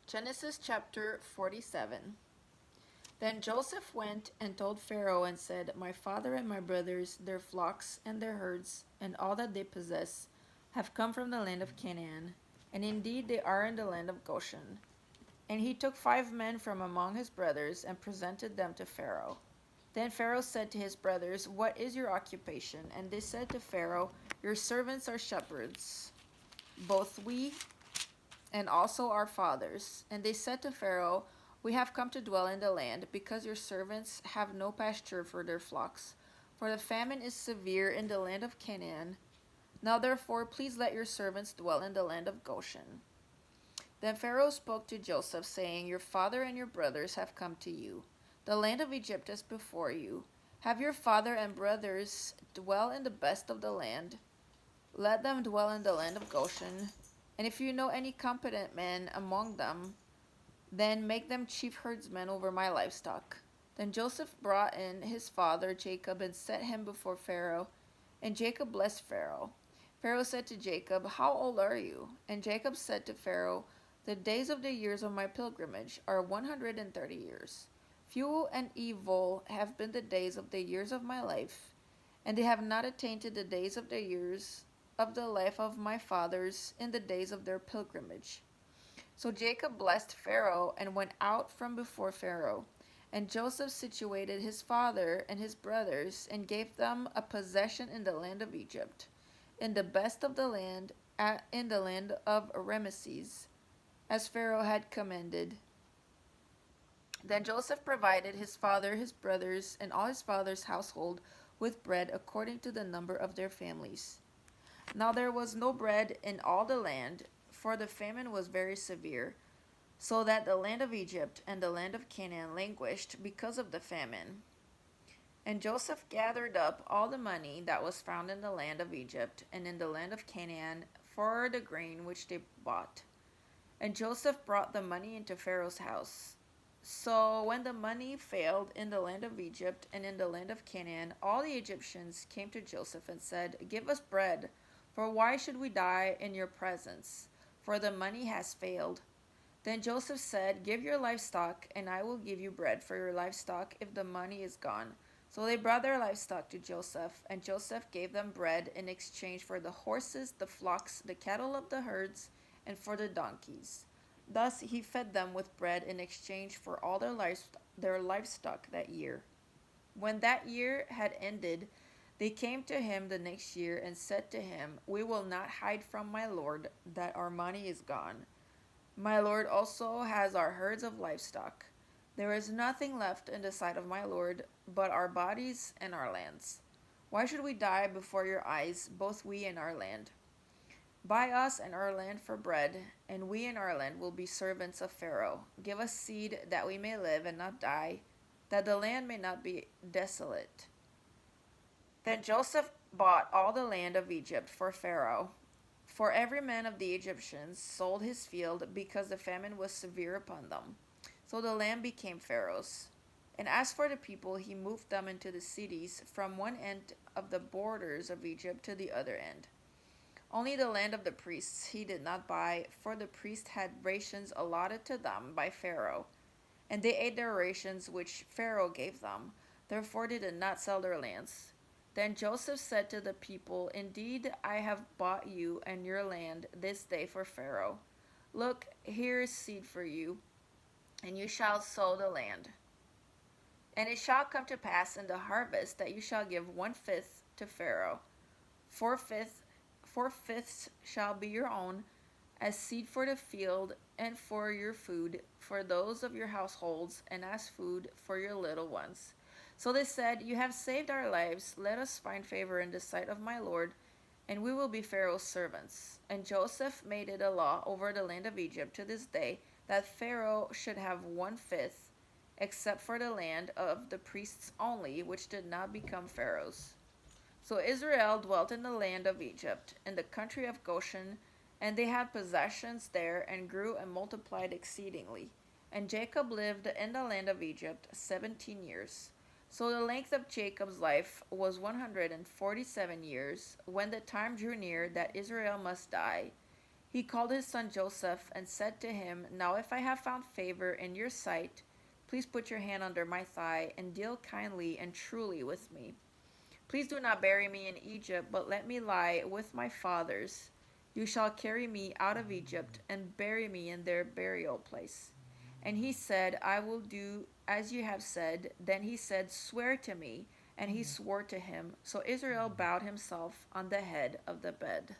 Genesis chapter 47. Then Joseph went and told Pharaoh and said, My father and my brothers, their flocks and their herds, and all that they possess, have come from the land of Canaan, and indeed they are in the land of Goshen. And he took 5 men from among his brothers and presented them to Pharaoh. Then Pharaoh said to his brothers, What is your occupation? And they said to Pharaoh, Your servants are shepherds, both we and also our fathers. And they said to Pharaoh, We have come to dwell in the land, because your servants have no pasture for their flocks. For the famine is severe in the land of Canaan. Now therefore, please let your servants dwell in the land of Goshen. Then Pharaoh spoke to Joseph, saying, Your father and your brothers have come to you. The land of Egypt is before you. Have your father and brothers dwell in the best of the land. Let them dwell in the land of Goshen. And if you know any competent men among them, then make them chief herdsmen over my livestock. Then Joseph brought in his father Jacob and set him before Pharaoh. And Jacob blessed Pharaoh. Pharaoh said to Jacob, How old are you? And Jacob said to Pharaoh, The days of the years of my pilgrimage are 130 years. Few and evil have been the days of the years of my life, and they have not attained to the days of the years of the life of my fathers in the days of their pilgrimage. So Jacob blessed Pharaoh and went out from before Pharaoh. And Joseph situated his father and his brothers and gave them a possession in the land of Egypt, in the best of the land, in the land of Rameses, as Pharaoh had commanded. Then Joseph provided his father, his brothers, and all his father's household with bread according to the number of their families. Now there was no bread in all the land, for the famine was very severe, so that the land of Egypt and the land of Canaan languished because of the famine. And Joseph gathered up all the money that was found in the land of Egypt and in the land of Canaan for the grain which they bought. And Joseph brought the money into Pharaoh's house. So when the money failed in the land of Egypt and in the land of Canaan, all the Egyptians came to Joseph and said, Give us bread, for why should we die in your presence? For the money has failed. Then Joseph said, Give your livestock, and I will give you bread for your livestock if the money is gone. So they brought their livestock to Joseph, and Joseph gave them bread in exchange for the horses, the flocks, the cattle of the herds, and for the donkeys. Thus he fed them with bread in exchange for all their livestock that year. When that year had ended, they came to him the next year and said to him, We will not hide from my lord that our money is gone. My lord also has our herds of livestock. There is nothing left in the sight of my lord but our bodies and our lands. Why should we die before your eyes, both we and our land? Buy us and our land for bread, and we and our land will be servants of Pharaoh. Give us seed that we may live and not die, that the land may not be desolate. Then Joseph bought all the land of Egypt for Pharaoh. For every man of the Egyptians sold his field because the famine was severe upon them. So the land became Pharaoh's. And as for the people, he moved them into the cities from one end of the borders of Egypt to the other end. Only the land of the priests he did not buy, for the priests had rations allotted to them by Pharaoh, and they ate their rations which Pharaoh gave them. Therefore they did not sell their lands. Then Joseph said to the people, Indeed, I have bought you and your land this day for Pharaoh. Look, here is seed for you, and you shall sow the land. And it shall come to pass in the harvest that you shall give 1/5 to Pharaoh. 4/5 shall be your own, as seed for the field and for your food, for those of your households, and as food for your little ones. So they said, You have saved our lives. Let us find favor in the sight of my Lord, and we will be Pharaoh's servants. And Joseph made it a law over the land of Egypt to this day that Pharaoh should have 1/5, except for the land of the priests only, which did not become Pharaoh's. So Israel dwelt in the land of Egypt, in the country of Goshen, and they had possessions there, and grew and multiplied exceedingly. And Jacob lived in the land of Egypt 17 years. So the length of Jacob's life was 147 years. When the time drew near that Israel must die, He called his son Joseph and said to him, Now if I have found favor in your sight, please put your hand under my thigh and deal kindly and truly with me. Please do not bury me in Egypt, but let me lie with my fathers. You shall carry me out of Egypt and bury me in their burial place. And he said, I will do as you have said. Then he said, Swear to me. And he swore to him. So Israel bowed himself on the head of the bed.